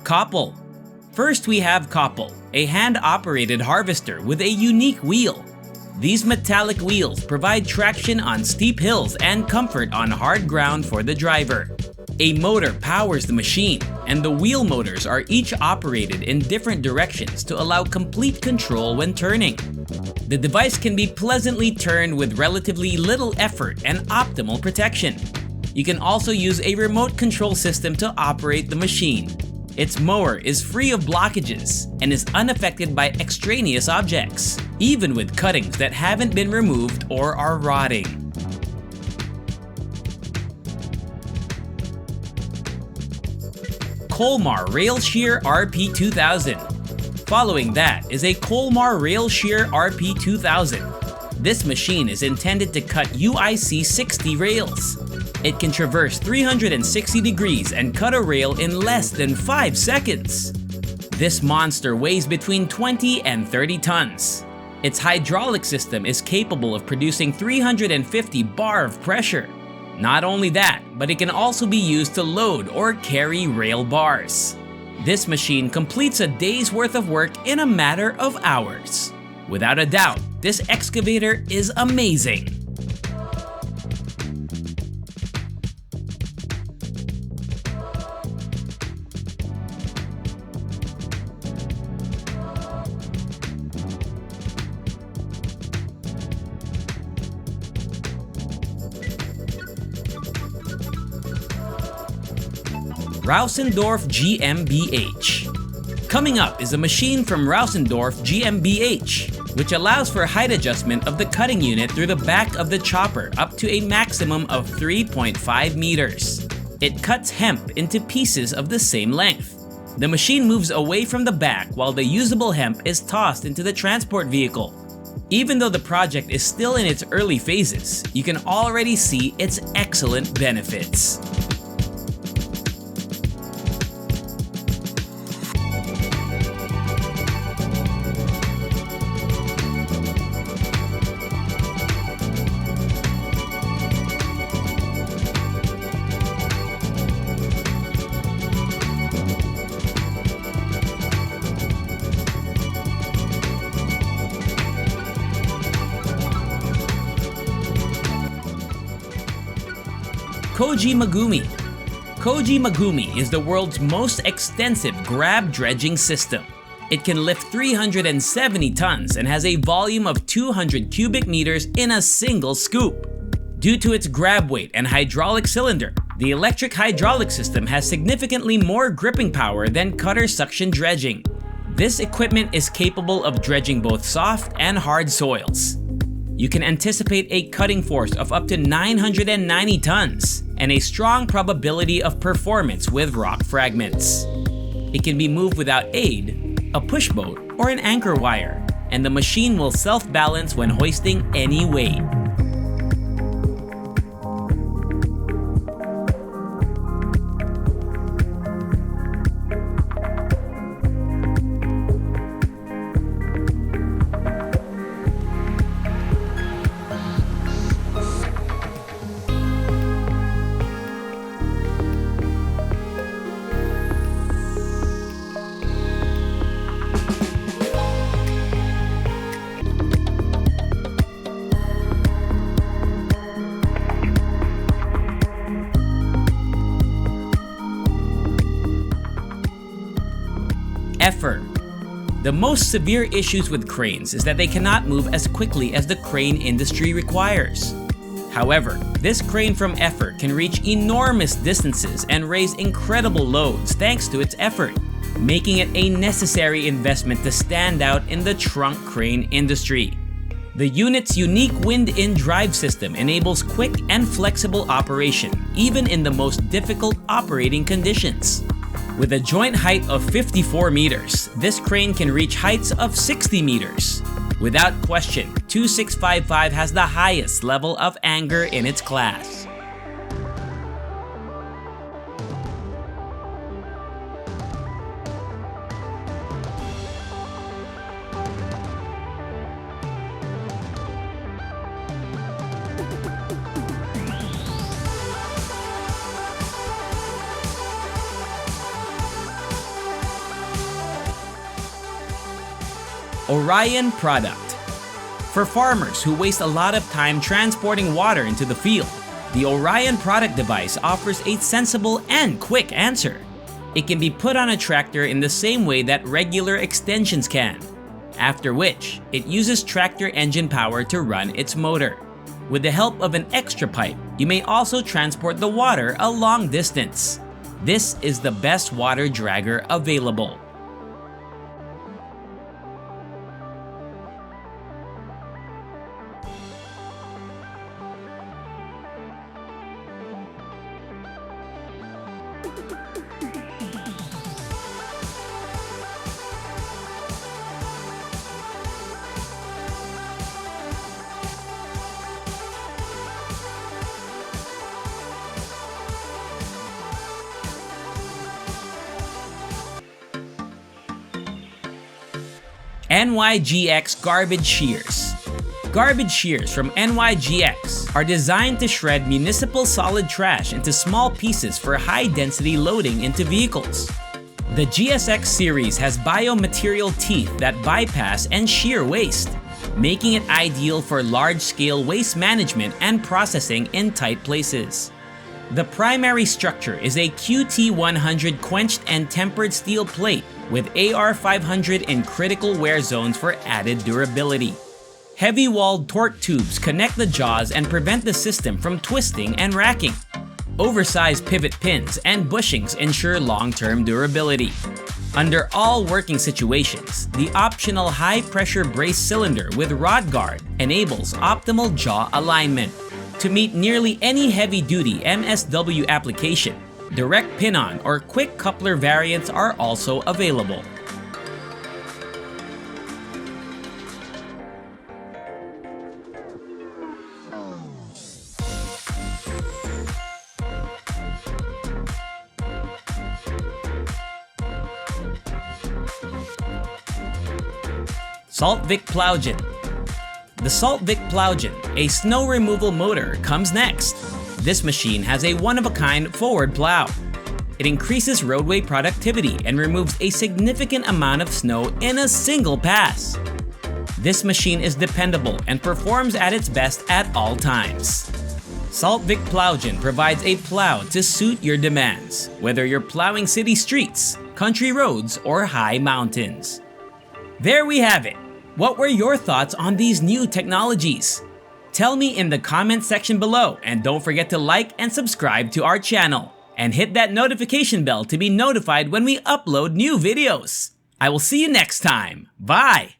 Koppel. First we have Koppel, a hand-operated harvester with a unique wheel. These metallic wheels provide traction on steep hills and comfort on hard ground for the driver. A motor powers the machine, and the wheel motors are each operated in different directions to allow complete control when turning. The device can be pleasantly turned with relatively little effort and optimal protection. You can also use a remote control system to operate the machine. Its mower is free of blockages and is unaffected by extraneous objects, even with cuttings that haven't been removed or are rotting. Colemar Rail Shear RP2000. Following that is a Colemar Rail Shear RP2000. This machine is intended to cut UIC 60 rails. It can traverse 360 degrees and cut a rail in less than 5 seconds. This monster weighs between 20 and 30 tons. Its hydraulic system is capable of producing 350 bar of pressure. Not only that, but it can also be used to load or carry rail bars. This machine completes a day's worth of work in a matter of hours. Without a doubt, this excavator is amazing. Ruschendorf GMBH. Coming up is a machine from Ruschendorf GmbH, which allows for height adjustment of the cutting unit through the back of the chopper up to a maximum of 3.5 meters. It cuts hemp into pieces of the same length. The machine moves away from the back while the usable hemp is tossed into the transport vehicle. Even though the project is still in its early phases, you can already see its excellent benefits. Koji Magumi. Koji Magumi is the world's most extensive grab dredging system. It can lift 370 tons and has a volume of 200 cubic meters in a single scoop. Due to its grab weight and hydraulic cylinder, the electric hydraulic system has significantly more gripping power than cutter suction dredging. This equipment is capable of dredging both soft and hard soils. You can anticipate a cutting force of up to 990 tons and a strong probability of performance with rock fragments. It can be moved without aid, a push boat, or an anchor wire, and the machine will self-balance when hoisting any weight. Effort. The most severe issues with cranes is that they cannot move as quickly as the crane industry requires. However, this crane from Effort can reach enormous distances and raise incredible loads thanks to its effort, making it a necessary investment to stand out in the trunk crane industry. The unit's unique wind-in drive system enables quick and flexible operation, even in the most difficult operating conditions. With a joint height of 54 meters, this crane can reach heights of 60 meters. Without question, 2655 has the highest level of anger in its class. Orion Product. For farmers who waste a lot of time transporting water into the field, the Orion Product device offers a sensible and quick answer. It can be put on a tractor in the same way that regular extensions can, after which it uses tractor engine power to run its motor. With the help of an extra pipe, you may also transport the water a long distance. This is the best water dragger available. NYGX Garbage Shears. Garbage shears from NYGX are designed to shred municipal solid trash into small pieces for high-density loading into vehicles. The GSX series has biomaterial teeth that bypass and shear waste, making it ideal for large-scale waste management and processing in tight places. The primary structure is a QT100 quenched and tempered steel plate with AR500 in critical wear zones for added durability. Heavy-walled torque tubes connect the jaws and prevent the system from twisting and racking. Oversized pivot pins and bushings ensure long-term durability. Under all working situations, the optional high-pressure brace cylinder with rod guard enables optimal jaw alignment. To meet nearly any heavy-duty MSW application, direct pin-on or quick coupler variants are also available. Saltvik Plowgen. The Saltvik Plowgen, a snow removal motor, comes next. This machine has a one-of-a-kind forward plow. It increases roadway productivity and removes a significant amount of snow in a single pass. This machine is dependable and performs at its best at all times. Saltvik Plowgen provides a plow to suit your demands, whether you're plowing city streets, country roads, or high mountains. There we have it. What were your thoughts on these new technologies? Tell me in the comment section below, and don't forget to like and subscribe to our channel. And hit that notification bell to be notified when we upload new videos. I will see you next time. Bye!